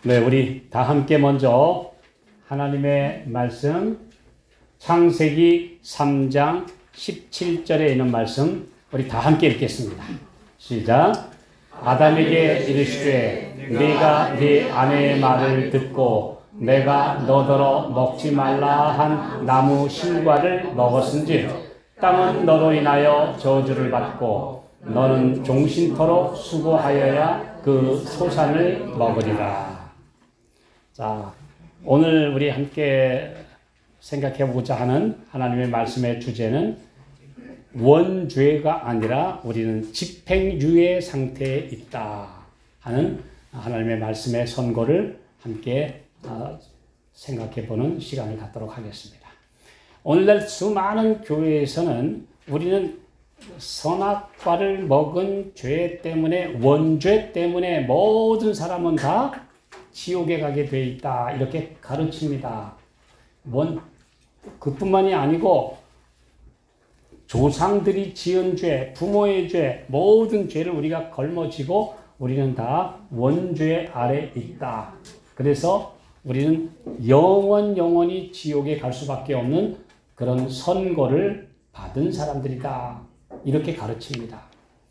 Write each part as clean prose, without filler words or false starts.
네, 우리 다 함께 먼저 하나님의 말씀 창세기 3장 17절에 있는 말씀 우리 다 함께 읽겠습니다. 시작. 아담에게 이르시되 네가 네 아내의 말을 듣고 내가 너더러 먹지 말라 한 나무 실과를 먹었은즉 땅은 너로 인하여 저주를 받고 너는 종신토록 수고하여야 그 소산을 먹으리라. 자, 오늘 우리 함께 생각해 보고자 하는 하나님의 말씀의 주제는 원죄가 아니라 우리는 집행유예 상태에 있다 하는 하나님의 말씀의 선고를 함께 생각해 보는 시간을 갖도록 하겠습니다. 오늘날 수많은 교회에서는 우리는 선악과를 먹은 죄 때문에, 원죄 때문에 모든 사람은 다 지옥에 가게 돼 있다 이렇게 가르칩니다. 그뿐만이 아니고 조상들이 지은 죄, 부모의 죄, 모든 죄를 우리가 걸머지고 우리는 다 원죄 아래 있다. 그래서 우리는 영원히 지옥에 갈 수밖에 없는 그런 선고를 받은 사람들이다. 이렇게 가르칩니다.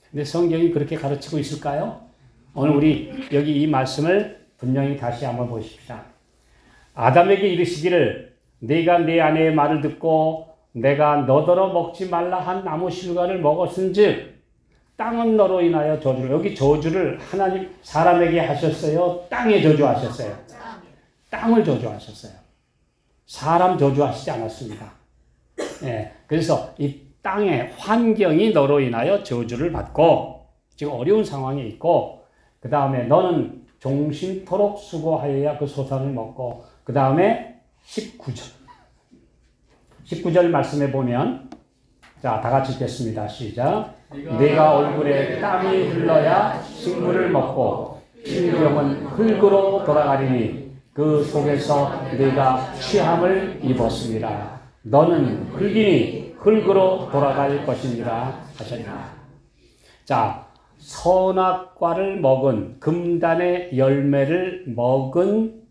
근데 성경이 그렇게 가르치고 있을까요? 오늘 우리 여기 이 말씀을 분명히 다시 한번 보십시다. 아담에게 이르시기를 네가 네 아내의 말을 듣고 내가 너더러 먹지 말라 한 나무 실과를 먹었은즉 땅은 너로 인하여 저주를, 여기 저주를 하나님 사람에게 하셨어요? 땅에 저주하셨어요? 땅을 저주하셨어요. 사람 저주하시지 않았습니다. 예, 그래서 이 땅의 환경이 너로 인하여 저주를 받고 지금 어려운 상황에 있고, 그 다음에 너는 종신토록 수고하여야 그 소산을 먹고, 그 다음에 19절 말씀에 보면, 자, 다 같이 읽겠습니다. 시작. 네가 얼굴에 땀이 흘러야 식물을 먹고 필경은 흙으로 돌아가리니 그 속에서 네가 취함을 입었습니다. 너는 흙이니 흙으로 돌아갈 것이니라 하셨다. 자, 선악과를 먹은, 금단의 열매를 먹은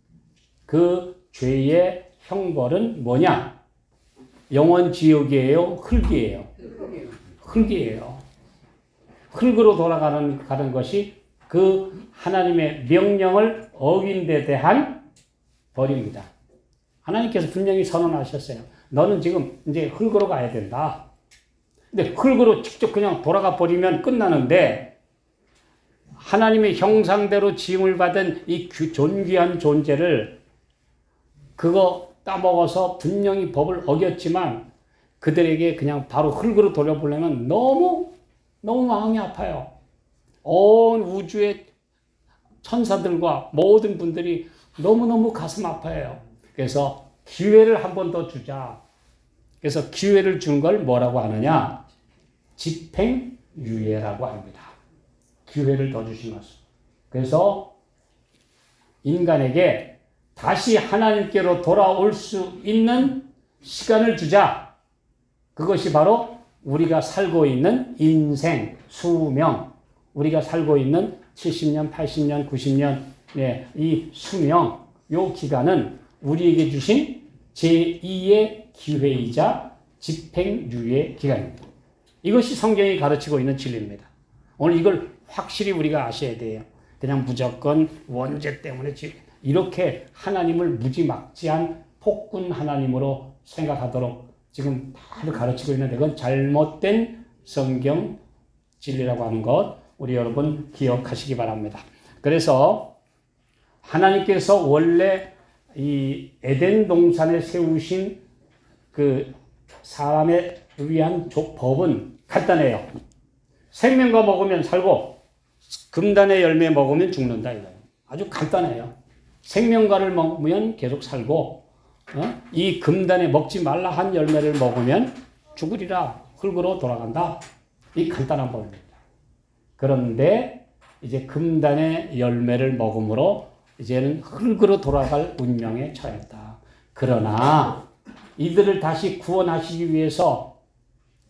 그 죄의 형벌은 뭐냐? 영원 지옥이에요? 흙이에요? 흙이에요. 흙으로 돌아가는 것이 그 하나님의 명령을 어긴 데 대한 벌입니다. 하나님께서 분명히 선언하셨어요. 너는 지금 이제 흙으로 가야 된다. 근데 흙으로 직접 그냥 돌아가 버리면 끝나는데, 하나님의 형상대로 지음을 받은 이 존귀한 존재를 그거 따먹어서 분명히 법을 어겼지만 그들에게 그냥 바로 흙으로 돌려보려면 너무 마음이 아파요. 온 우주의 천사들과 모든 분들이 너무너무 가슴 아파해요. 그래서 기회를 한 번 더 주자. 그래서 기회를 준 걸 뭐라고 하느냐? 집행유예라고 합니다. 기회를 더 주신 것을. 그래서 인간에게 다시 하나님께로 돌아올 수 있는 시간을 주자. 그것이 바로 우리가 살고 있는 인생, 수명, 우리가 살고 있는 70년, 80년, 90년, 네, 이 수명, 요 기간은 우리에게 주신 제2의 기회이자 집행유예 기간입니다. 이것이 성경이 가르치고 있는 진리입니다. 오늘 이걸 확실히 우리가 아셔야 돼요. 그냥 무조건 원죄 때문에 이렇게 하나님을 무지막지한 폭군 하나님으로 생각하도록 지금 다들 가르치고 있는데, 그건 잘못된 성경 진리라고 하는 것 우리 여러분 기억하시기 바랍니다. 그래서 하나님께서 원래 이 에덴 동산에 세우신 그 사람에 위한 법은 간단해요. 생명과 먹으면 살고 금단의 열매 먹으면 죽는다 이거예요. 아주 간단해요. 생명과를 먹으면 계속 살고, 이 금단에 먹지 말라 한 열매를 먹으면 죽으리라, 흙으로 돌아간다. 이 간단한 법입니다. 그런데 이제 금단의 열매를 먹음으로 이제는 흙으로 돌아갈 운명에 처했다. 그러나 이들을 다시 구원하시기 위해서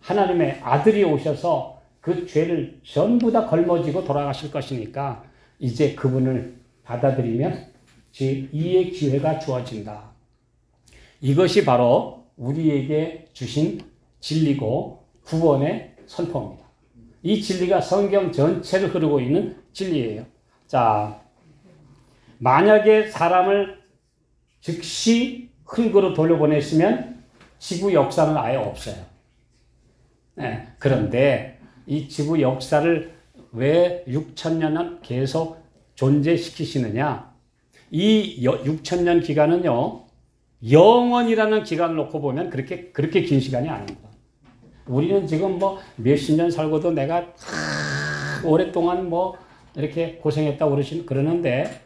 하나님의 아들이 오셔서 그 죄를 전부 다 걸머지고 돌아가실 것이니까 이제 그분을 받아들이면 제2의 기회가 주어진다. 이것이 바로 우리에게 주신 진리고 구원의 선포입니다. 이 진리가 성경 전체를 흐르고 있는 진리예요. 자, 만약에 사람을 즉시 흙으로 돌려보냈으면 지구 역사는 아예 없어요. 네, 그런데 이 지구 역사를 왜 6,000년을 계속 존재시키시느냐? 이 6,000년 기간은요, 영원이라는 기간을 놓고 보면 그렇게 긴 시간이 아닙니다. 우리는 지금 뭐 몇십 년 살고도 내가 오랫동안 뭐 이렇게 고생했다고 그러는데,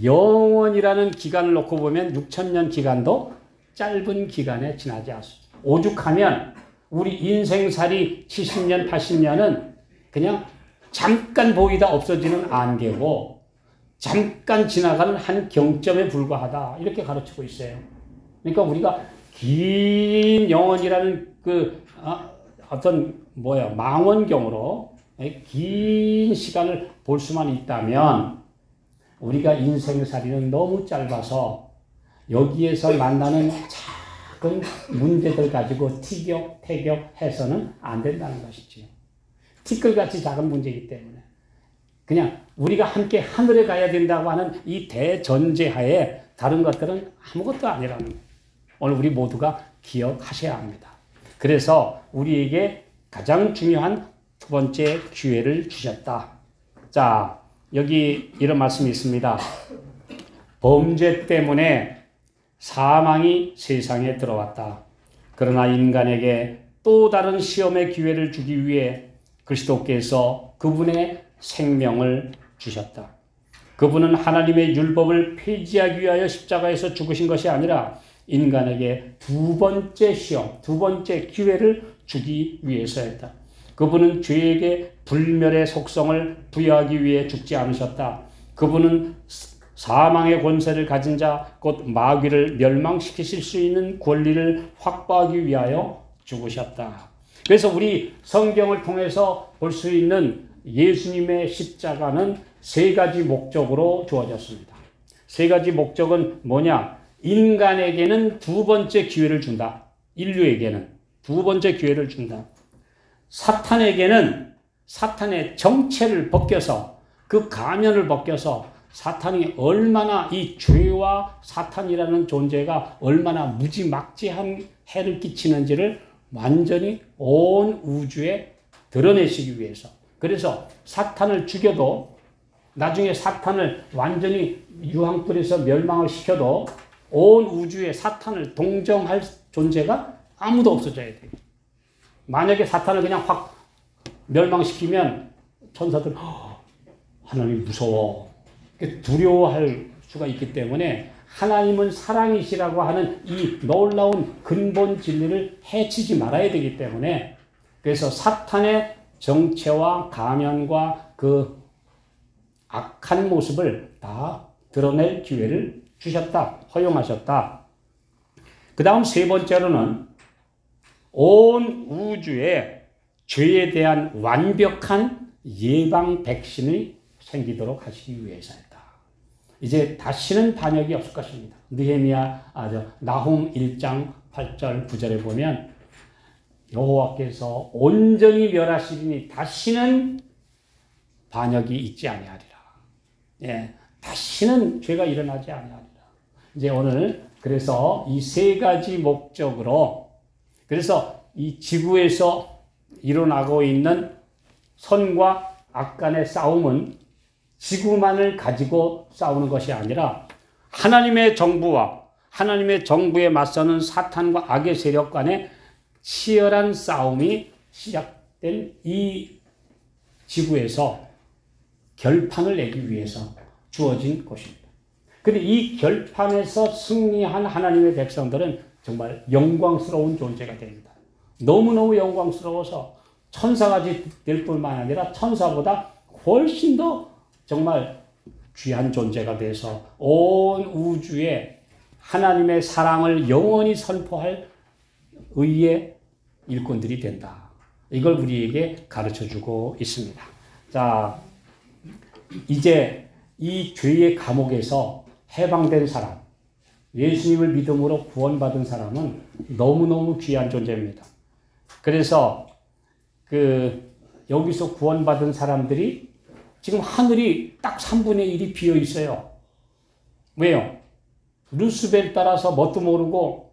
영원이라는 기간을 놓고 보면 6,000년 기간도 짧은 기간에 지나지 않습니다. 오죽하면 우리 인생살이 70년, 80년은 그냥 잠깐 보이다 없어지는 안개고 잠깐 지나가는 한 경점에 불과하다. 이렇게 가르치고 있어요. 그러니까 우리가 긴 영원이라는 망원경으로 긴 시간을 볼 수만 있다면 우리가 인생살이는 너무 짧아서 여기에서 만나는 작은 문제들 가지고 티격태격해서는 안 된다는 것이지요. 티끌같이 작은 문제이기 때문에 그냥 우리가 함께 하늘에 가야 된다고 하는 이 대전제하에 다른 것들은 아무것도 아니라는 거예요. 오늘 우리 모두가 기억하셔야 합니다. 그래서 우리에게 가장 중요한 두 번째 기회를 주셨다. 자, 여기 이런 말씀이 있습니다. 범죄 때문에 사망이 세상에 들어왔다. 그러나 인간에게 또 다른 시험의 기회를 주기 위해 그리스도께서 그분의 생명을 주셨다. 그분은 하나님의 율법을 폐지하기 위하여 십자가에서 죽으신 것이 아니라 인간에게 두 번째 시험, 두 번째 기회를 주기 위해서였다. 그분은 죄에게 불멸의 속성을 부여하기 위해 죽지 않으셨다. 그분은 사망의 권세를 가진 자, 곧 마귀를 멸망시키실 수 있는 권리를 확보하기 위하여 죽으셨다. 그래서 우리 성경을 통해서 볼 수 있는 예수님의 십자가는 세 가지 목적으로 주어졌습니다. 세 가지 목적은 뭐냐? 인간에게는 두 번째 기회를 준다. 인류에게는 두 번째 기회를 준다. 사탄에게는 사탄의 정체를 벗겨서 그 가면을 벗겨서 사탄이 얼마나 이 죄와 사탄이라는 존재가 얼마나 무지막지한 해를 끼치는지를 완전히 온 우주에 드러내시기 위해서. 그래서 사탄을 죽여도 나중에 사탄을 완전히 유황불에서 멸망을 시켜도 온 우주에 사탄을 동정할 존재가 아무도 없어져야 돼요. 만약에 사탄을 그냥 확 멸망시키면 천사들 하나님 무서워 두려워할 수가 있기 때문에 하나님은 사랑이시라고 하는 이 놀라운 근본 진리를 해치지 말아야 되기 때문에 그래서 사탄의 정체와 가면과 그 악한 모습을 다 드러낼 기회를 주셨다. 허용하셨다. 그 다음 세 번째로는 온 우주에 죄에 대한 완벽한 예방 백신이 생기도록 하시기 위해서였다. 이제 다시는 반역이 없을 것입니다. 나훔 1장 8절 9절에 보면 여호와께서 온전히 멸하시리니 다시는 반역이 있지 아니하리라. 예, 다시는 죄가 일어나지 아니하리라. 이제 오늘 그래서 이 세 가지 목적으로 그래서 이 지구에서 일어나고 있는 선과 악 간의 싸움은 지구만을 가지고 싸우는 것이 아니라 하나님의 정부와 하나님의 정부에 맞서는 사탄과 악의 세력 간의 치열한 싸움이 시작된 이 지구에서 결판을 내기 위해서 주어진 것입니다. 그런데 이 결판에서 승리한 하나님의 백성들은 정말 영광스러운 존재가 됩니다. 너무너무 영광스러워서 천사가 될 뿐만 아니라 천사보다 훨씬 더 정말 귀한 존재가 돼서 온 우주에 하나님의 사랑을 영원히 선포할 의의 일꾼들이 된다. 이걸 우리에게 가르쳐주고 있습니다. 자, 이제 이 죄의 감옥에서 해방된 사람, 예수님을 믿음으로 구원받은 사람은 너무너무 귀한 존재입니다. 그래서 여기서 구원받은 사람들이 지금 하늘이 딱 3분의 1이 비어 있어요. 왜요? 루스벨 따라서 뭣도 모르고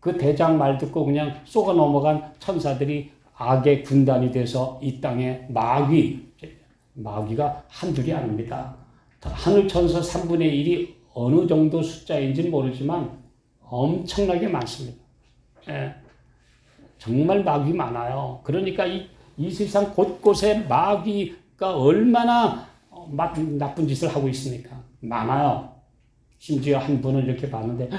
그 대장 말 듣고 그냥 쏘가 넘어간 천사들이 악의 군단이 돼서 이 땅에 마귀가 한둘이 아닙니다. 하늘 천사 3분의 1이 어느 정도 숫자인지는 모르지만 엄청나게 많습니다. 예, 정말 마귀 많아요. 그러니까 이 세상 곳곳에 마귀가 얼마나 나쁜 짓을 하고 있습니까? 많아요. 심지어 한 분을 이렇게 봤는데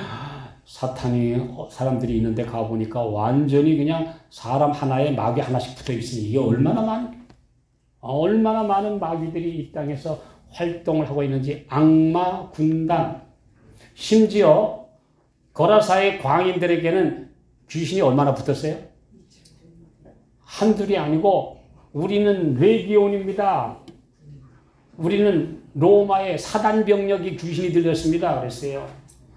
사탄이 사람들이 있는데 가보니까 완전히 그냥 사람 하나에 마귀 하나씩 붙어 있으니 이게 얼마나 많은 마귀들이 이 땅에서 활동을 하고 있는지. 악마 군단, 심지어 거라사의 광인들에게는 귀신이 얼마나 붙었어요? 한둘이 아니고 우리는 레기온입니다. 우리는 로마의 사단병력이 귀신이 들렸습니다. 그랬어요.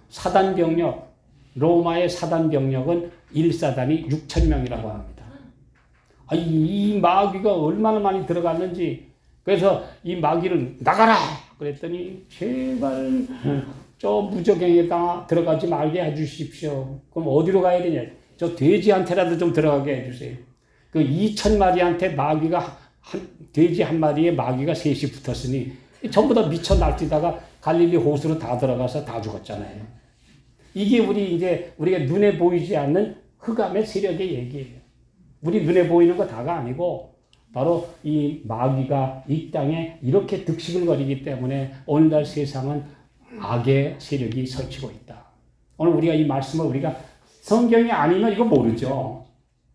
사단병력, 로마의 사단병력은 1사단이 6,000명이라고 합니다. 이 마귀가 얼마나 많이 들어갔는지. 그래서 이 마귀를 나가라! 그랬더니 제발 저 무적행에다 들어가지 말게 해주십시오. 그럼 어디로 가야 되냐? 저 돼지한테라도 좀 들어가게 해주세요. 그 2,000마리한테 돼지 한 마리에 마귀가 셋이 붙었으니 전부 다 미쳐 날뛰다가 갈릴리 호수로 다 들어가서 다 죽었잖아요. 이게 우리가 눈에 보이지 않는 흑암의 세력의 얘기예요. 우리 눈에 보이는 거 다가 아니고 바로 이 마귀가 이 땅에 이렇게 득식을 거리기 때문에 오늘날 세상은 악의 세력이 설치고 있다. 오늘 우리가 이 말씀을 우리가 성경이 아니면 이거 모르죠.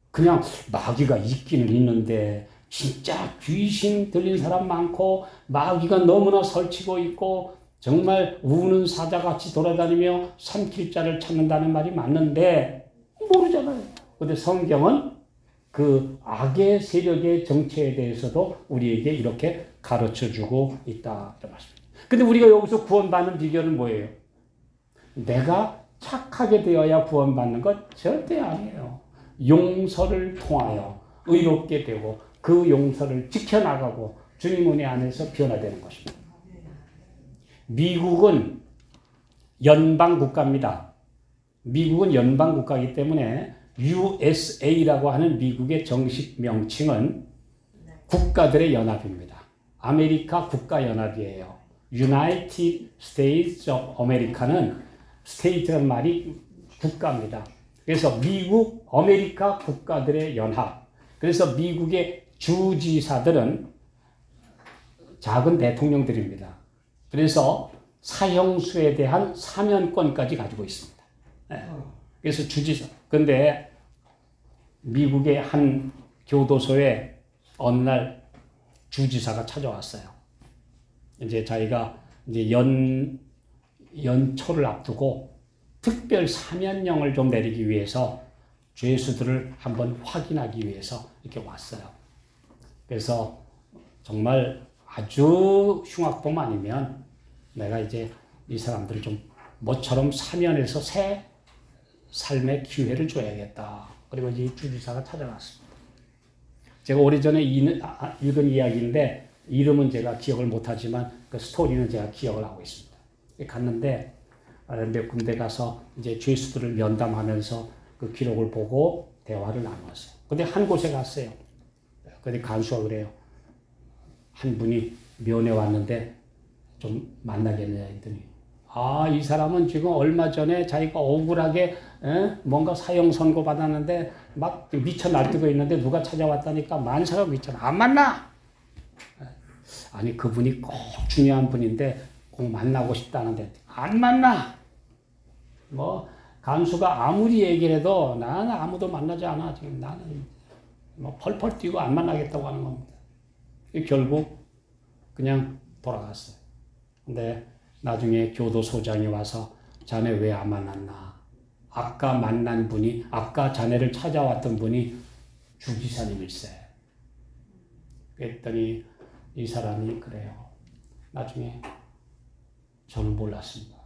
그냥 마귀가 있기는 있는데 진짜 귀신 들린 사람 많고 마귀가 너무나 설치고 있고 정말 우는 사자같이 돌아다니며 삼킬 자를 찾는다는 말이 맞는데 모르잖아요. 그런데 성경은 그 악의 세력의 정체에 대해서도 우리에게 이렇게 가르쳐주고 있다. 근데 우리가 여기서 구원받는 비결은 뭐예요? 내가 착하게 되어야 구원받는 것 절대 아니에요. 용서를 통하여 의롭게 되고 그 용서를 지켜나가고 주님 은혜 안에서 변화되는 것입니다. 미국은 연방국가입니다. 미국은 연방국가이기 때문에 USA라고 하는 미국의 정식 명칭은 국가들의 연합입니다. 아메리카 국가연합이에요. United States of America는 state라는 말이 국가입니다. 그래서 미국, 아메리카 국가들의 연합. 그래서 미국의 주지사들은 작은 대통령들입니다. 그래서 사형수에 대한 사면권까지 가지고 있습니다. 그래서 주지사. 근데 미국의 한 교도소에 어느 날 주지사가 찾아왔어요. 이제 자기가 이제 연초를 앞두고 특별 사면령을 좀 내리기 위해서 죄수들을 한번 확인하기 위해서 이렇게 왔어요. 그래서 정말 아주 흉악범 아니면 내가 이제 이 사람들을 좀 모처럼 사면해서 새 삶의 기회를 줘야겠다. 그리고 이제 주지사가 찾아왔습니다. 제가 오래전에 읽은 이야기인데 이름은 제가 기억을 못하지만 그 스토리는 제가 기억을 하고 있습니다. 갔는데 몇 군데 가서 이제 죄수들을 면담하면서 그 기록을 보고 대화를 나눴어요. 근데 한 곳에 갔어요. 근데 간수가 그래요. 한 분이 면회 왔는데 좀 만나겠냐 했더니 이 사람은 지금 얼마 전에 자기가 억울하게 뭔가 사형 선고 받았는데 막 미쳐 날뛰고 있는데 누가 찾아왔다니까 만사가 있잖아. 안 만나! 아니 그분이 꼭 중요한 분인데 꼭 만나고 싶다는데 안 만나! 뭐 간수가 아무리 얘기를 해도 나는 아무도 만나지 않아. 지금 나는 뭐 펄펄 뛰고 안 만나겠다고 하는 겁니다. 결국 그냥 돌아갔어요. 근데 나중에 교도소장이 와서 자네 왜 안 만났나? 아까 만난 분이, 아까 자네를 찾아왔던 분이 주지사님일세. 그랬더니 이 사람이 그래요. 나중에 저는 몰랐습니다.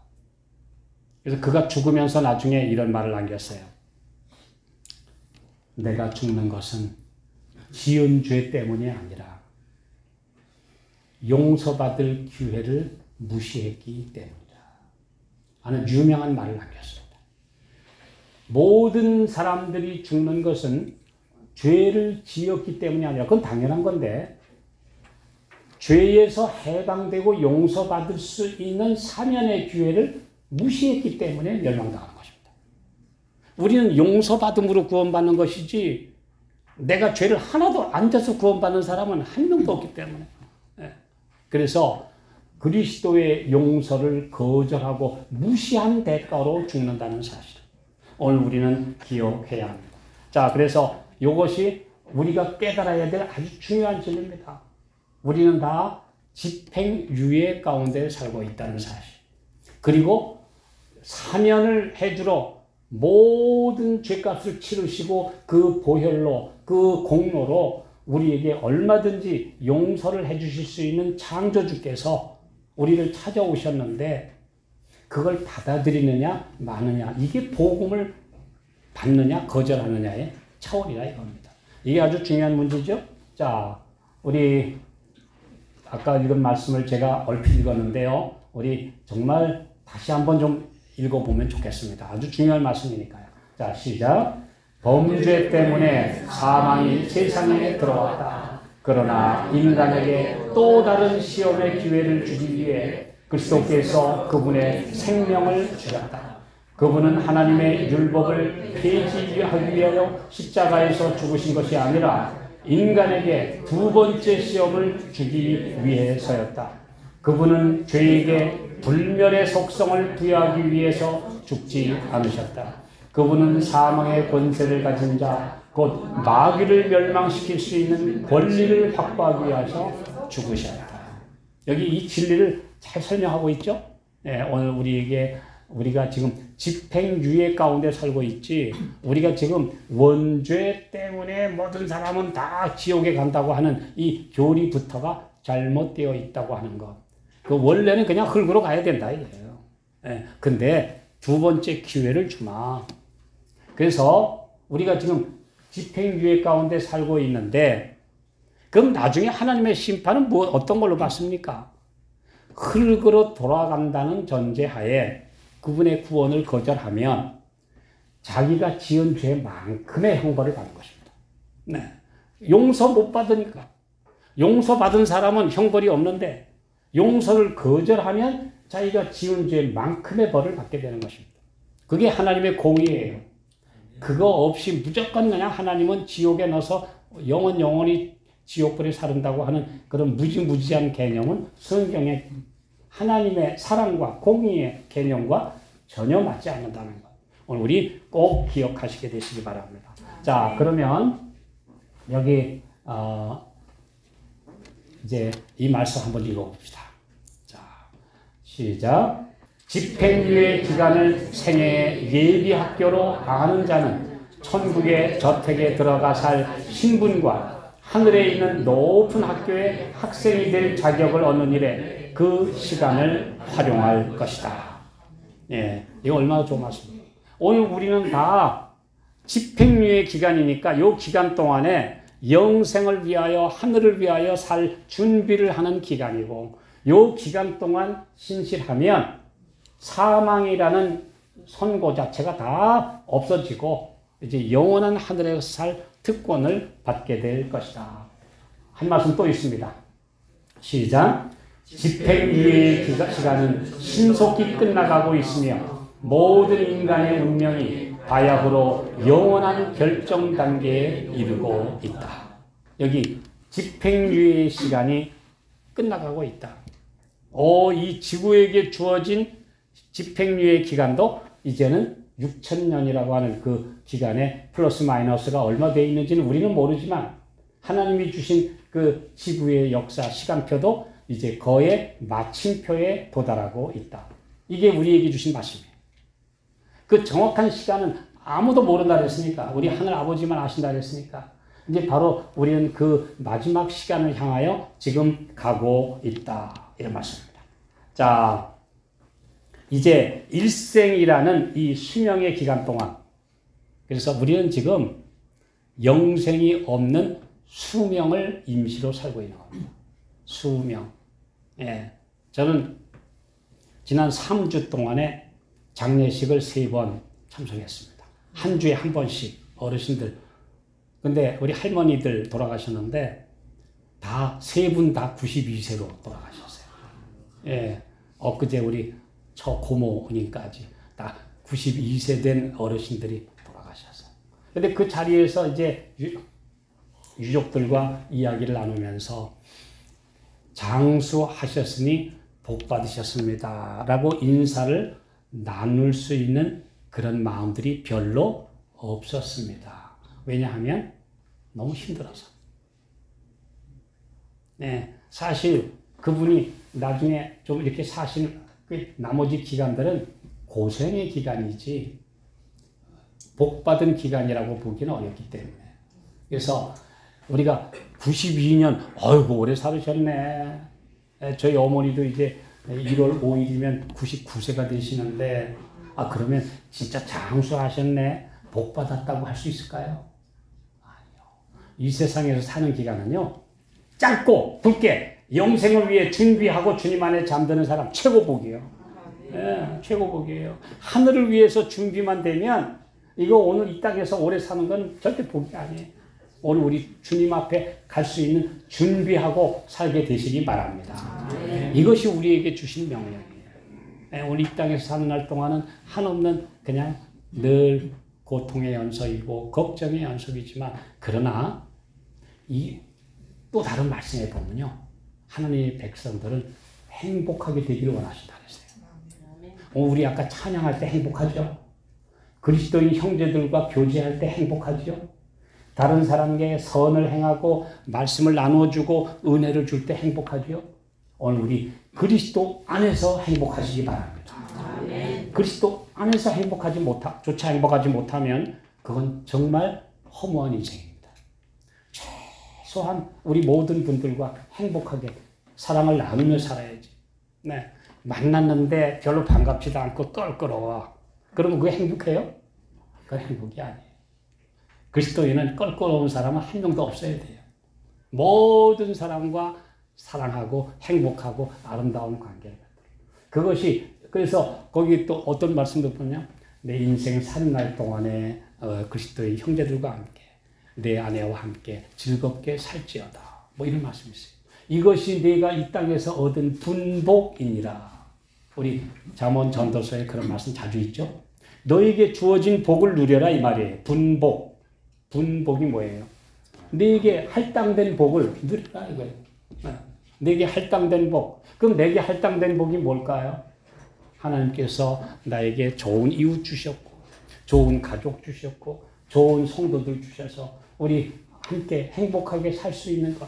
그래서 그가 죽으면서 나중에 이런 말을 남겼어요. 내가 죽는 것은 지은 죄 때문이 아니라 용서받을 기회를 무시했기 때문이다. 하는 유명한 말을 남겼습니다. 모든 사람들이 죽는 것은 죄를 지었기 때문이 아니라 그건 당연한 건데 죄에서 해방되고 용서받을 수 있는 사면의 기회를 무시했기 때문에 멸망당하는 것입니다. 우리는 용서받음으로 구원받는 것이지 내가 죄를 하나도 안 져서 구원받는 사람은 한 명도 없기 때문에 그래서 그리스도의 용서를 거절하고 무시한 대가로 죽는다는 사실 오늘 우리는 기억해야 합니다. 자, 그래서 이것이 우리가 깨달아야 될 아주 중요한 진리입니다. 우리는 다 집행유예 가운데 살고 있다는 사실. 그리고 사면을 해주러 모든 죄값을 치르시고 그 보혈로 그 공로로 우리에게 얼마든지 용서를 해주실 수 있는 창조주께서 우리를 찾아오셨는데 그걸 받아들이느냐 마느냐 이게 복음을 받느냐 거절하느냐의 차원이라 이겁니다. 이게 아주 중요한 문제죠. 자, 우리 아까 읽은 말씀을 제가 얼핏 읽었는데요. 우리 정말 다시 한번 좀 읽어보면 좋겠습니다. 아주 중요한 말씀이니까요. 자, 시작. 범죄 때문에 사망이 세상에 들어왔다. 그러나 인간에게 또 다른 시험의 기회를 주기 위해 그리스도께서 그분의 생명을 주셨다. 그분은 하나님의 율법을 폐지하기 위하여 십자가에서 죽으신 것이 아니라 인간에게 두 번째 시험을 주기 위해서였다. 그분은 죄에게 불멸의 속성을 부여하기 위해서 죽지 않으셨다. 그분은 사망의 권세를 가진 자, 곧 마귀를 멸망시킬 수 있는 권리를 확보하기 위해서 죽으셨다. 여기 이 진리를 잘 설명하고 있죠? 네, 오늘 우리가 지금 집행유예 가운데 살고 있지, 우리가 지금 원죄 때문에 모든 사람은 다 지옥에 간다고 하는 이 교리부터가 잘못되어 있다고 하는 것. 그 원래는 그냥 흙으로 가야 된다 이거예요. 네, 근데 두 번째 기회를 주마. 그래서 우리가 지금 집행유예 가운데 살고 있는데, 그럼 나중에 하나님의 심판은 어떤 걸로 받습니까? 흙으로 돌아간다는 전제하에 그분의 구원을 거절하면 자기가 지은 죄만큼의 형벌을 받는 것입니다. 네. 용서 못 받으니까. 용서받은 사람은 형벌이 없는데 용서를 거절하면 자기가 지은 죄만큼의 벌을 받게 되는 것입니다. 그게 하나님의 공의예요. 그거 없이 무조건 그냥 하나님은 지옥에 넣어서 영원히 지옥불에 사른다고 하는 그런 무지무지한 개념은 성경의 하나님의 사랑과 공의의 개념과 전혀 맞지 않는다는 것. 오늘 우리 꼭 기억하시게 되시기 바랍니다. 자, 그러면 여기 이제 이 말씀 한번 읽어봅시다. 자, 시작. 집행유예 기간을 생애의 예비학교로 아는 자는 천국의 저택에 들어가 살 신분과 하늘에 있는 높은 학교의 학생이 될 자격을 얻는 일에 그 시간을 활용할 것이다. 예, 이거 얼마나 좋은 말씀입니까? 오늘 우리는 다 집행유예 기간이니까 이 기간 동안에 영생을 위하여 하늘을 위하여 살 준비를 하는 기간이고, 이 기간 동안 신실하면 사망이라는 선고 자체가 다 없어지고 이제 영원한 하늘에서 살 특권을 받게 될 것이다. 한 말씀 또 있습니다. 시작. 집행유예 시간은 신속히 끝나가고 있으며 모든 인간의 운명이 바야흐로 영원한 결정 단계에 이르고 있다. 여기 집행유예 시간이 끝나가고 있다. 이 지구에게 주어진 집행유예 기간도 이제는 6,000년이라고 하는 그 기간에 플러스 마이너스가 얼마 되어 있는지는 우리는 모르지만 하나님이 주신 그 지구의 역사 시간표도 이제 거의 마침표에 도달하고 있다. 이게 우리에게 주신 말씀이에요. 그 정확한 시간은 아무도 모른다 그랬으니까, 우리 하늘 아버지만 아신다 그랬으니까 이제 바로 우리는 그 마지막 시간을 향하여 지금 가고 있다. 이런 말씀입니다. 자, 이제 일생이라는 이 수명의 기간 동안, 그래서 우리는 지금 영생이 없는 수명을 임시로 살고 있는 겁니다. 수명. 예. 저는 지난 3주 동안에 장례식을 3번 참석했습니다. 한 주에 한 번씩 어르신들. 근데 우리 할머니들 돌아가셨는데 다, 3분 다 92세로 돌아가셨어요. 예. 엊그제 우리 저 고모님까지 다 92세 된 어르신들이 돌아가셨어요. 근데 그 자리에서 이제 유족들과 이야기를 나누면서 장수하셨으니 복 받으셨습니다 라고 인사를 나눌 수 있는 그런 마음들이 별로 없었습니다. 왜냐하면 너무 힘들어서. 네, 사실 그분이 나중에 좀 이렇게 사신 그 나머지 기간들은 고생의 기간이지 복 받은 기간이라고 보기는 어렵기 때문에. 그래서 우리가 92년, 어이구, 오래 살으셨네. 저희 어머니도 이제 1월 5일이면 99세가 되시는데, 아, 그러면 진짜 장수하셨네. 복 받았다고 할 수 있을까요? 아니요. 이 세상에서 사는 기간은요, 짧고 굵게 영생을 위해 준비하고 주님 안에 잠드는 사람 최고 복이에요. 네, 최고 복이에요. 하늘을 위해서 준비만 되면, 이거 오늘 이 땅에서 오래 사는 건 절대 복이 아니에요. 오늘 우리 주님 앞에 갈 수 있는 준비하고 살게 되시기 바랍니다. 이것이 우리에게 주신 명령이에요. 오늘 이 땅에서 사는 날 동안은 한없는 그냥 늘 고통의 연속이고 걱정의 연속이지만, 그러나 이 또 다른 말씀에 보면요, 하나님의 백성들은 행복하게 되기를 원하신다 그랬어요. 우리 아까 찬양할 때 행복하죠? 그리스도인 형제들과 교제할 때 행복하죠? 다른 사람에게 선을 행하고 말씀을 나눠주고 은혜를 줄 때 행복하죠? 오늘 우리 그리스도 안에서 행복하시기 바랍니다. 그리스도 안에서 조차 행복하지 못하면 그건 정말 허무한 인생입니다. 최소한 우리 모든 분들과 행복하게 사랑을 나누며 살아야지. 네. 만났는데 별로 반갑지도 않고 껄끄러워. 그러면 그게 행복해요? 그건 행복이 아니에요. 그리스도인은 껄끄러운 사람은 한 명도 없어야 돼요. 모든 사람과 사랑하고 행복하고 아름다운 관계를 만들어요. 그것이, 그래서 거기 또 어떤 말씀도 보냐, 내 인생 사는 날 동안에 그리스도의 형제들과 함께 내 아내와 함께 즐겁게 살지어다, 뭐 이런 말씀이 있어요. 이것이 내가 이 땅에서 얻은 분복이니라. 우리 잠언 전도서에 그런 말씀 자주 있죠. 너에게 주어진 복을 누려라, 이 말이에요. 분복. 분복이 뭐예요? 내게 할당된 복을 누려라 이거예요. 내게 할당된 복. 그럼 내게 할당된 복이 뭘까요? 하나님께서 나에게 좋은 이웃 주셨고, 좋은 가족 주셨고, 좋은 성도들 주셔서 우리 함께 행복하게 살 수 있는 것,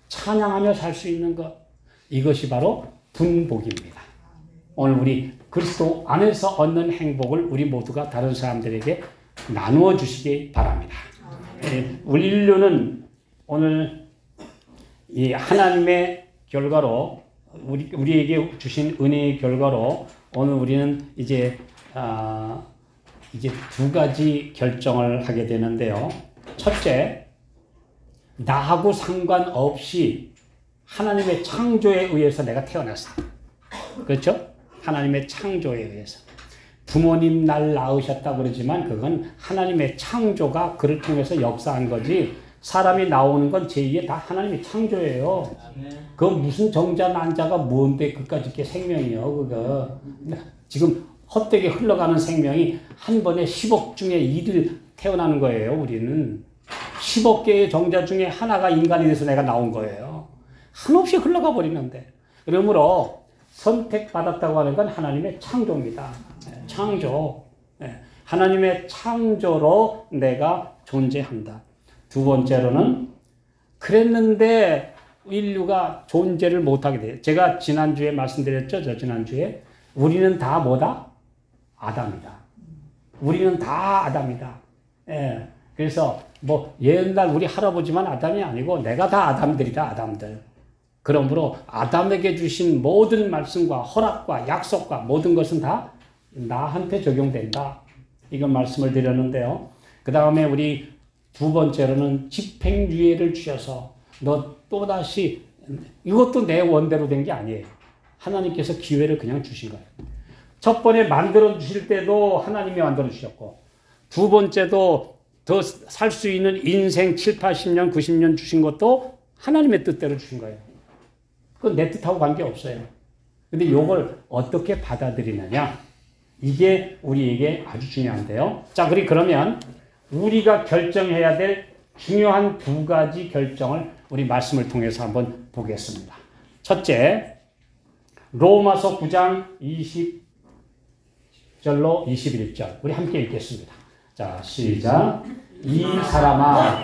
찬양하며 살 수 있는 것, 이것이 바로 분복입니다. 오늘 우리 그리스도 안에서 얻는 행복을 우리 모두가 다른 사람들에게 나누어 주시기 바랍니다. 우리 인류는 오늘 이 하나님의 결과로, 우리에게 주신 은혜의 결과로 오늘 우리는 이제 두 가지 결정을 하게 되는데요. 첫째, 나하고 상관없이 하나님의 창조에 의해서 내가 태어났어. 그렇죠? 하나님의 창조에 의해서. 부모님 날 낳으셨다 그러지만 그건 하나님의 창조가 그를 통해서 역사한 거지, 사람이 나오는 건 제2의 다 하나님의 창조예요. 그 무슨 정자 난자가 뭔데 그까짓 게 생명이요. 그거 지금 헛되게 흘러가는 생명이 한 번에 10억 중에 1을 태어나는 거예요. 우리는 10억 개의 정자 중에 하나가 인간이 돼서 내가 나온 거예요. 한없이 흘러가 버리는데, 그러므로 선택받았다고 하는 건 하나님의 창조입니다. 창조. 하나님의 창조로 내가 존재한다. 두 번째로는, 그랬는데 인류가 존재를 못하게 돼요. 제가 지난주에 말씀드렸죠. 지난주에 우리는 다 뭐다? 아담이다. 우리는 다 아담이다. 예. 그래서 뭐 옛날 우리 할아버지만 아담이 아니고 내가 다 아담들이다. 아담들. 그러므로 아담에게 주신 모든 말씀과 허락과 약속과 모든 것은 다 나한테 적용된다. 이건 말씀을 드렸는데요. 그 다음에 우리 두 번째로는 집행유예를 주셔서 너 또다시 이것도 내 원대로 된 게 아니에요. 하나님께서 기회를 그냥 주신 거예요. 첫 번에 만들어 주실 때도 하나님이 만들어 주셨고 두 번째도 더 살 수 있는 인생 7, 80년, 90년 주신 것도 하나님의 뜻대로 주신 거예요. 그건 내 뜻하고 관계없어요. 근데 이걸 어떻게 받아들이느냐? 이게 우리에게 아주 중요한데요. 자, 그러면 우리가 결정해야 될 중요한 두 가지 결정을 우리 말씀을 통해서 한번 보겠습니다. 첫째, 로마서 9장 20절로 21절. 우리 함께 읽겠습니다. 자, 시작. 이 사람아,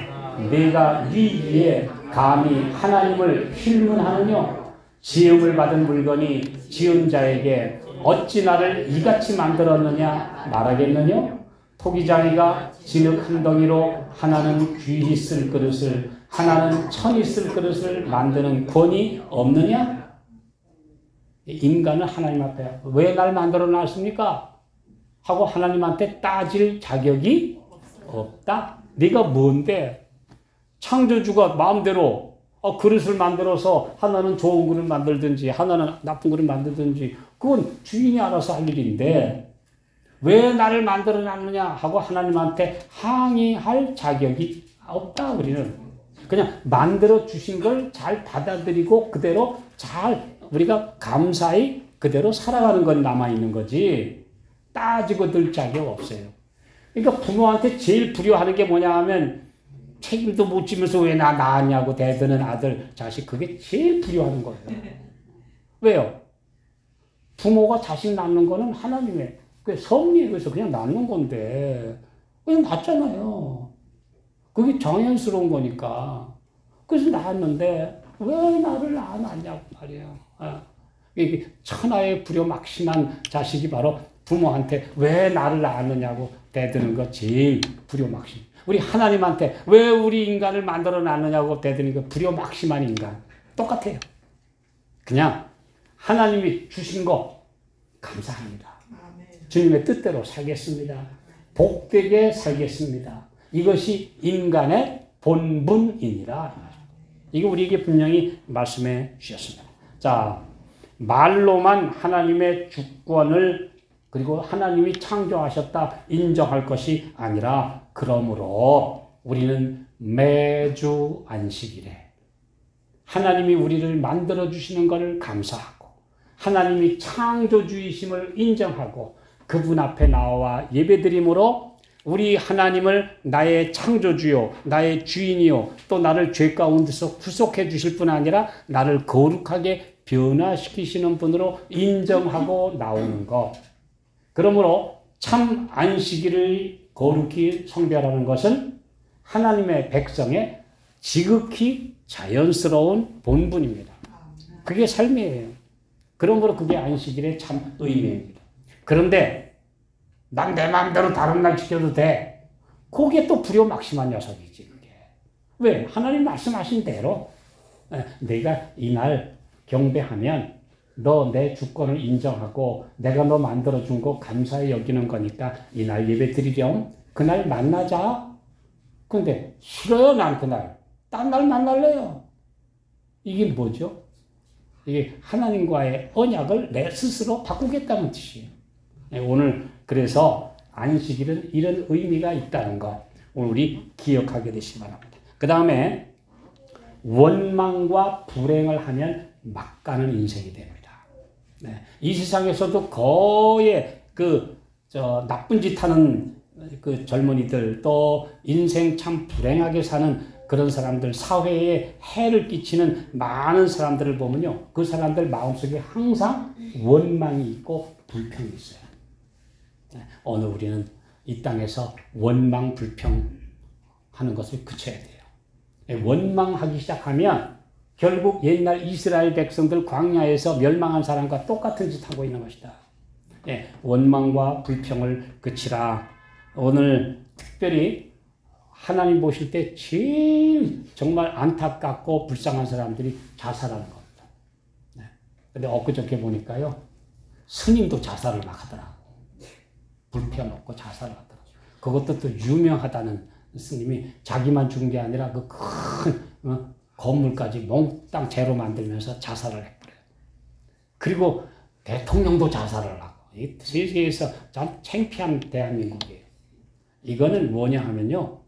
내가 네 위에 감히 하나님을 힐문하느냐? 지음을 받은 물건이 지은 자에게 어찌 나를 이같이 만들었느냐 말하겠느냐? 토기장이가 진흙 한 덩이로 하나는 귀히 쓸 그릇을 하나는 천이 쓸 그릇을 만드는 권이 없느냐? 인간은 하나님 앞에 왜 날 만들어 놨습니까? 하고 하나님한테 따질 자격이 없다. 네가 뭔데? 창조주가 마음대로 그릇을 만들어서 하나는 좋은 그릇 만들든지 하나는 나쁜 그릇 만들든지 그건 주인이 알아서 할 일인데 왜 나를 만들어 놨느냐 하고 하나님한테 항의할 자격이 없다. 우리는 그냥 만들어 주신 걸 잘 받아들이고 그대로 잘 우리가 감사히 그대로 살아가는 건 남아있는 거지 따지고 들 자격 없어요. 그러니까 부모한테 제일 불효하는 게 뭐냐 하면 책임도 못 지면서 왜 나 낳았냐고 대드는 아들, 자식, 그게 제일 불효하는 거예요. 왜요? 부모가 자식 낳는 거는 하나님의 섭리에 의해서 그냥 낳는 건데, 그냥 낳잖아요. 그게 자연스러운 거니까. 그래서 낳았는데, 왜 나를 안 낳냐고 말이에요. 이게 천하의 불효막심한 자식이 바로 부모한테 왜 나를 낳았느냐고 대드는 거 제일 불효막심. 우리 하나님한테 왜 우리 인간을 만들어 놨느냐고 대드는 거 불효막심한 인간. 똑같아요. 그냥 하나님이 주신 거 감사합니다. 주님의 뜻대로 살겠습니다. 복되게 살겠습니다. 이것이 인간의 본분이니라. 이거 우리에게 분명히 말씀해 주셨습니다. 자, 말로만 하나님의 주권을 그리고 하나님이 창조하셨다 인정할 것이 아니라 그러므로 우리는 매주 안식일에 하나님이 우리를 만들어 주시는 것을 감사하고 하나님이 창조주이심을 인정하고 그분 앞에 나와 예배드림으로 우리 하나님을 나의 창조주요 나의 주인이요 또 나를 죄 가운데서 구속해 주실 뿐 아니라 나를 거룩하게 변화시키시는 분으로 인정하고 나오는 것. 그러므로 참 안식일을 거룩히 성별하는 것은 하나님의 백성의 지극히 자연스러운 본분입니다. 그게 삶이에요. 그러므로 그게 안식일의 참 의미입니다. 그런데 난 내 마음대로 다른 날 지켜도 돼. 그게 또 불효막심한 녀석이지. 그게. 왜? 하나님 말씀하신 대로 내가 이날 경배하면 너 내 주권을 인정하고 내가 너 만들어준 거 감사히 여기는 거니까 이날 예배 드리렴. 그날 만나자. 근데 싫어요 난 그날. 딴 날 만날래요. 이게 뭐죠? 이게 하나님과의 언약을 내 스스로 바꾸겠다는 뜻이에요. 오늘 그래서 안식일은 이런 의미가 있다는 거 오늘 우리 기억하게 되시기 바랍니다. 그 다음에 원망과 불행을 하면 막가는 인생이 됩니다. 네. 이 세상에서도 거의 나쁜 짓 하는 그 젊은이들 또 인생 참 불행하게 사는 그런 사람들 사회에 해를 끼치는 많은 사람들을 보면요. 그 사람들 마음속에 항상 원망이 있고 불평이 있어요. 네. 오늘 우리는 이 땅에서 원망 불평 하는 것을 그쳐야 돼요. 네. 원망하기 시작하면 결국 옛날 이스라엘 백성들 광야에서 멸망한 사람과 똑같은 짓 하고 있는 것이다. 예, 원망과 불평을 그치라. 오늘 특별히 하나님 보실 때 제일 정말 안타깝고 불쌍한 사람들이 자살하는 겁니다. 근데 엊그저께 보니까요. 스님도 자살을 막 하더라고. 불 피워놓고 자살을 하더라고. 그것도 또 유명하다는 스님이 자기만 죽은 게 아니라 그 큰 건물까지 몽땅 재로 만들면서 자살을 해버려요. 그리고 대통령도 자살을 하고. 이 세계에서 참 창피한 대한민국이에요. 이거는 뭐냐 하면요.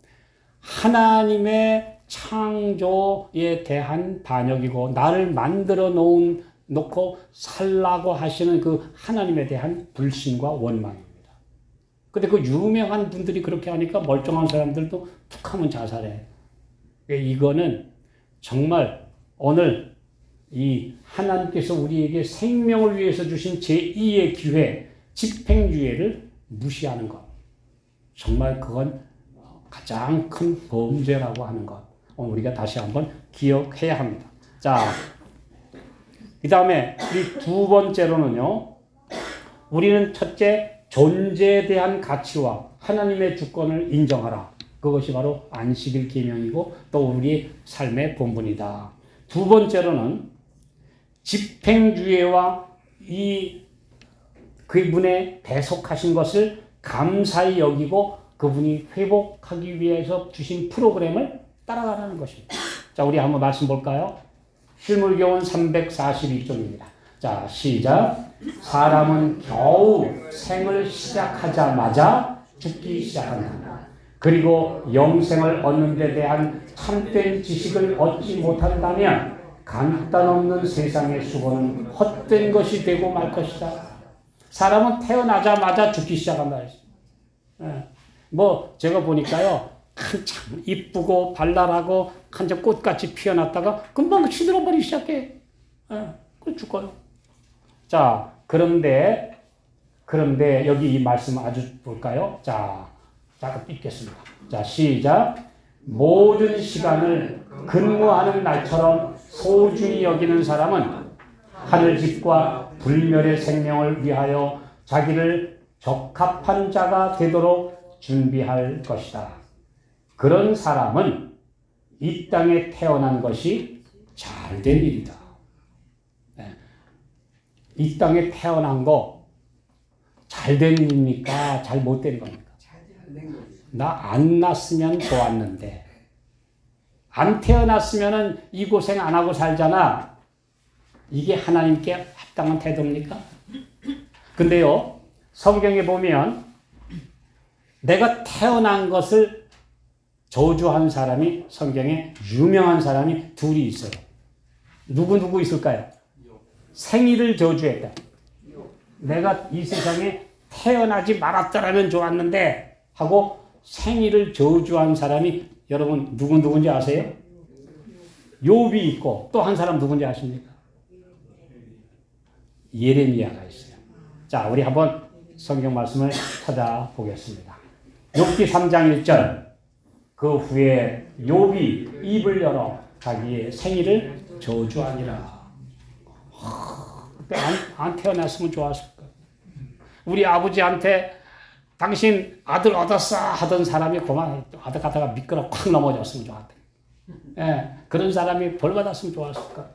하나님의 창조에 대한 반역이고 나를 만들어 놓고 살라고 하시는 그 하나님에 대한 불신과 원망입니다. 근데 그 유명한 분들이 그렇게 하니까 멀쩡한 사람들도 툭 하면 자살해. 이거는 정말 오늘 이 하나님께서 우리에게 생명을 위해서 주신 제2의 기회, 집행유예를 무시하는 것. 정말 그건 가장 큰 범죄라고 하는 것. 오늘 우리가 다시 한번 기억해야 합니다. 자, 그 다음에 우리 두 번째로는요. 우리는 첫째, 존재에 대한 가치와 하나님의 주권을 인정하라. 그것이 바로 안식일 계명이고 또 우리의 삶의 본분이다. 두 번째로는 집행주의와 그분의 배속하신 것을 감사히 여기고 그분이 회복하기 위해서 주신 프로그램을 따라가라는 것입니다. 자, 우리 한번 말씀 볼까요? 실물교훈 342쪽입니다. 자, 시작. 사람은 겨우 생을 시작하자마자 죽기 시작한다. 그리고 영생을 얻는 데 대한 참된 지식을 얻지 못한다면 간단 없는 세상의 수고는 헛된 것이 되고 말 것이다. 사람은 태어나자마자 죽기 시작한다. 뭐 제가 보니까요. 한참 이쁘고 발랄하고 한참 꽃같이 피어났다가 금방 시들어버리기 시작해. 그래 죽어요. 자, 그런데 여기 이 말씀 아주 볼까요? 자, 잠깐 읽겠습니다. 자, 시작. 모든 시간을 근무하는 날처럼 소중히 여기는 사람은 하늘집과 불멸의 생명을 위하여 자기를 적합한 자가 되도록 준비할 것이다. 그런 사람은 이 땅에 태어난 것이 잘된 일이다. 이 땅에 태어난 거 잘된 일입니까? 잘못된 겁니까? 나 안 났으면 좋았는데 안 태어났으면 이 고생 안 하고 살잖아. 이게 하나님께 합당한 태도입니까? 근데요, 성경에 보면 내가 태어난 것을 저주한 사람이 성경에 유명한 사람이 둘이 있어요. 누구 있을까요? 생일을 저주했다. 내가 이 세상에 태어나지 말았더라면 좋았는데 하고 생일을 저주한 사람이 여러분 누군지 아세요? 욥이 있고 또 한 사람 누군지 아십니까? 예레미야가 있어요. 자, 우리 한번 성경 말씀을 찾아보겠습니다. 욥기 3장 1절. 그 후에 욥이 입을 열어 자기의 생일을 저주하니라. 그때 안 태어났으면 좋았을까? 우리 아버지한테 당신 아들 얻었어 하던 사람이 그만 아들 가다가 미끄러 콱 넘어졌으면 좋았다. 예, 그런 사람이 벌 받았으면 좋았을까?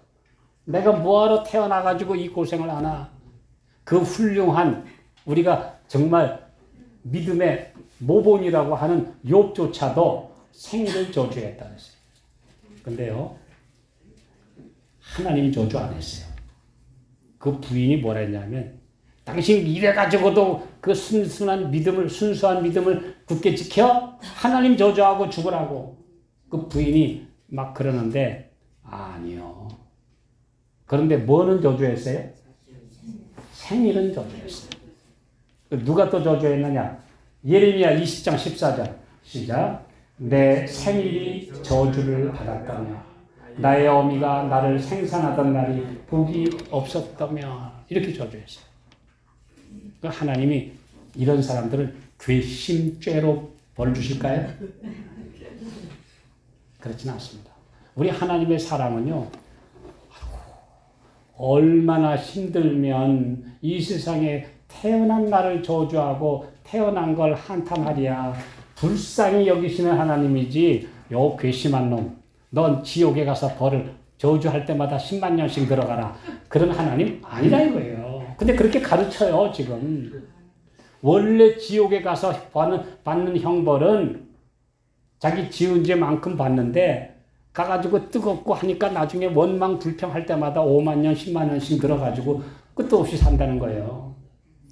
내가 뭐하러 태어나가지고 이 고생을 하나? 그 훌륭한 우리가 정말 믿음의 모본이라고 하는 욥조차도 생일을 저주했다 그랬어요. 근데요, 하나님이 저주 안 했어요. 그 부인이 뭐라 했냐면, 당신 이래가지고도 그 순수한 믿음을 굳게 지켜? 하나님 저주하고 죽으라고. 그 부인이 막 그러는데, 아니요. 그런데 뭐는 저주했어요? 생일은 저주했어요. 누가 또 저주했느냐? 예레미야 20장 14절. 시작. 내 생일이 저주를 받았다며 나의 어미가 나를 생산하던 날이 복이 없었다며 이렇게 저주했어요. 하나님이 이런 사람들을 괘씸죄로 벌 주실까요? 그렇지는 않습니다. 우리 하나님의 사랑은요, 얼마나 힘들면 이 세상에 태어난 나를 저주하고 태어난 걸 한탄하랴. 불쌍히 여기시는 하나님이지, 요 괘씸한 놈, 넌 지옥에 가서 벌을 저주할 때마다 10만 년씩 들어가라. 그런 하나님 아니라 이거예요. 근데 그렇게 가르쳐요, 지금. 원래 지옥에 가서 받는 형벌은 자기 지은 죄만큼 받는데 가가지고 뜨겁고 하니까 나중에 원망 불평할 때마다 5만 년, 10만 년씩 들어가지고 끝도 없이 산다는 거예요.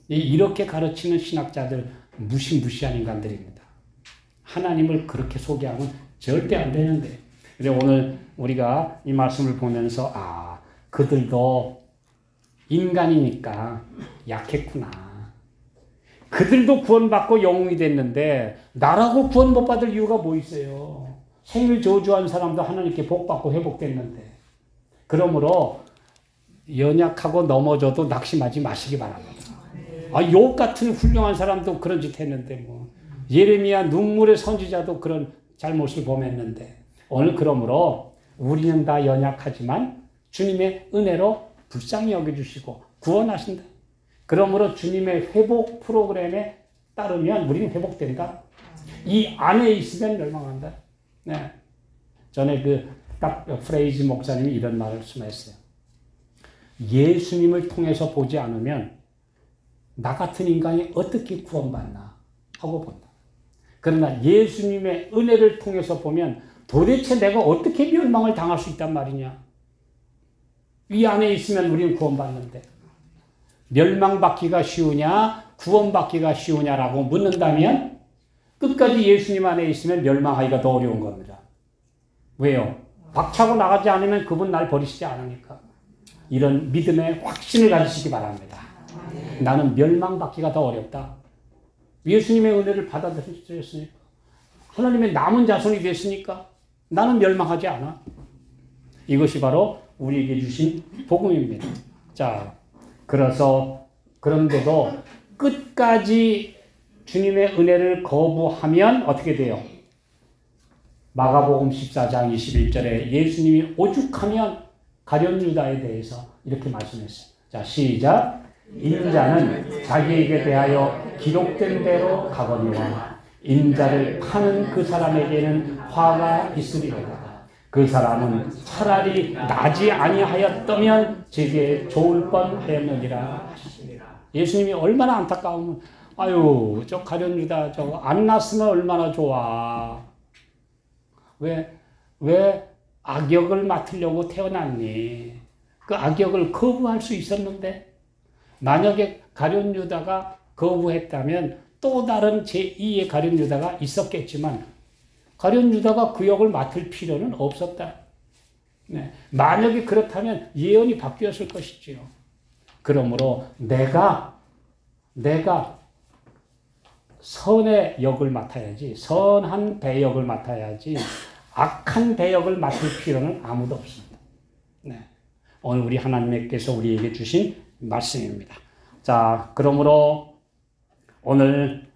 이렇게 가르치는 신학자들 무시무시한 인간들입니다. 하나님을 그렇게 소개하면 절대 안 되는데. 그래서 오늘 우리가 이 말씀을 보면서 그들도 인간이니까 약했구나. 그들도 구원받고 영웅이 됐는데 나라고 구원 못 받을 이유가 뭐 있어요. 생일 저주한 사람도 하나님께 복받고 회복됐는데. 그러므로 연약하고 넘어져도 낙심하지 마시기 바랍니다. 욥 같은 훌륭한 사람도 그런 짓 했는데 뭐 예레미야 눈물의 선지자도 그런 잘못을 범했는데 오늘 그러므로 우리는 다 연약하지만 주님의 은혜로 불쌍히 여겨주시고 구원하신다. 그러므로 주님의 회복 프로그램에 따르면 우리는 회복된다. 이 안에 있으면 멸망한다. 네. 전에 딱 프레이즈 목사님이 이런 말씀했어요. 예수님을 통해서 보지 않으면 나 같은 인간이 어떻게 구원받나 하고 본다. 그러나 예수님의 은혜를 통해서 보면 도대체 내가 어떻게 멸망을 당할 수 있단 말이냐. 이 안에 있으면 우리는 구원받는데 멸망받기가 쉬우냐 구원받기가 쉬우냐라고 묻는다면 끝까지 예수님 안에 있으면 멸망하기가 더 어려운 겁니다. 왜요? 박차고 나가지 않으면 그분 날 버리시지 않으니까. 이런 믿음의 확신을 가지시기 바랍니다. 나는 멸망받기가 더 어렵다. 예수님의 은혜를 받아들였으니까 하나님의 남은 자손이 됐으니까 나는 멸망하지 않아. 이것이 바로 우리에게 주신 복음입니다. 자, 그런데도 끝까지 주님의 은혜를 거부하면 어떻게 돼요? 마가복음 14장 21절에 예수님이 오죽하면 가룟 유다에 대해서 이렇게 말씀했어요. 자, 시작. 인자는 자기에게 대하여 기록된 대로 가거니와 인자를 파는 그 사람에게는 화가 있으리로다. 그 사람은 차라리 나지 아니하였다면 제게 좋을 뻔하였느니라 하시니라. 예수님이 얼마나 안타까우면 저 가룟 유다 저거 안 났으면 얼마나 좋아. 왜 악역을 맡으려고 태어났니? 그 악역을 거부할 수 있었는데 만약에 가룟 유다가 거부했다면 또 다른 제2의 가룟 유다가 있었겠지만 가룟 유다가 그 역을 맡을 필요는 없었다. 네. 만약에 그렇다면 예언이 바뀌었을 것이지요. 그러므로 내가 선의 역을 맡아야지, 선한 배역을 맡아야지 악한 배역을 맡을 필요는 아무도 없습니다. 네. 오늘 우리 하나님께서 우리에게 주신 말씀입니다. 자, 그러므로 오늘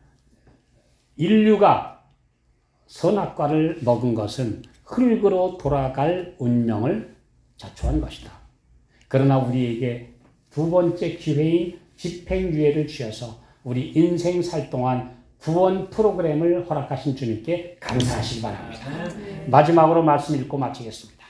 인류가 선악과를 먹은 것은 흙으로 돌아갈 운명을 자초한 것이다. 그러나 우리에게 두 번째 기회인 집행유예를 주셔서 우리 인생 살 동안 구원 프로그램을 허락하신 주님께 감사하시기 바랍니다. 마지막으로 말씀 읽고 마치겠습니다.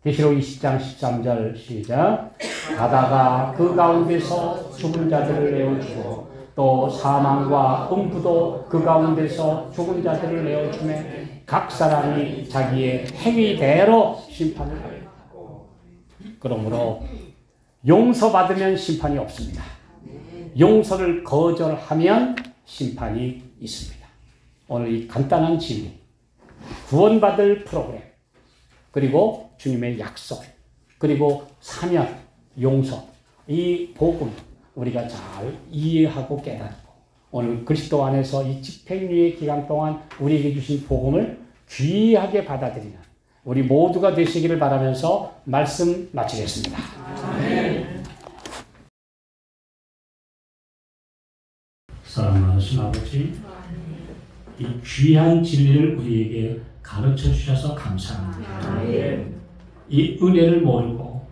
계시록 20장 13절 시작. 바다가 그 가운데서 죽은 자들을 내어주고 또 사망과 음부도 그 가운데서 죽은 자들을 내어주매 각 사람이 자기의 행위대로 심판을 받고. 그러므로 용서받으면 심판이 없습니다. 용서를 거절하면 심판이 있습니다. 오늘 이 간단한 진리, 구원받을 프로그램, 그리고 주님의 약속, 그리고 사면, 용서, 이 복음 우리가 잘 이해하고 깨닫고 오늘 그리스도 안에서 이 집행유예 기간 동안 우리에게 주신 복음을 귀하게 받아들이는 우리 모두가 되시기를 바라면서 말씀 마치겠습니다. 아멘. 사랑하신 아버지, 이 귀한 진리를 우리에게 가르쳐 주셔서 감사합니다. 이 은혜를 모르고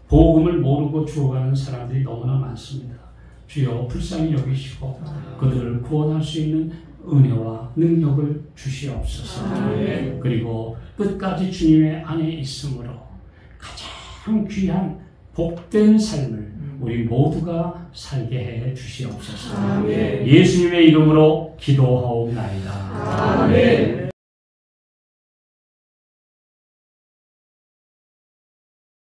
복음을 모르고 죽어가는 사람들이 너무나 많습니다. 주여 불쌍히 여기시고 그들을 구원할 수 있는 은혜와 능력을 주시옵소서. 그리고 끝까지 주님의 안에 있으므로 가장 귀한 복된 삶을 우리 모두가 살게 해 주시옵소서. 예수님의 이름으로 기도하옵나이다. 아멘.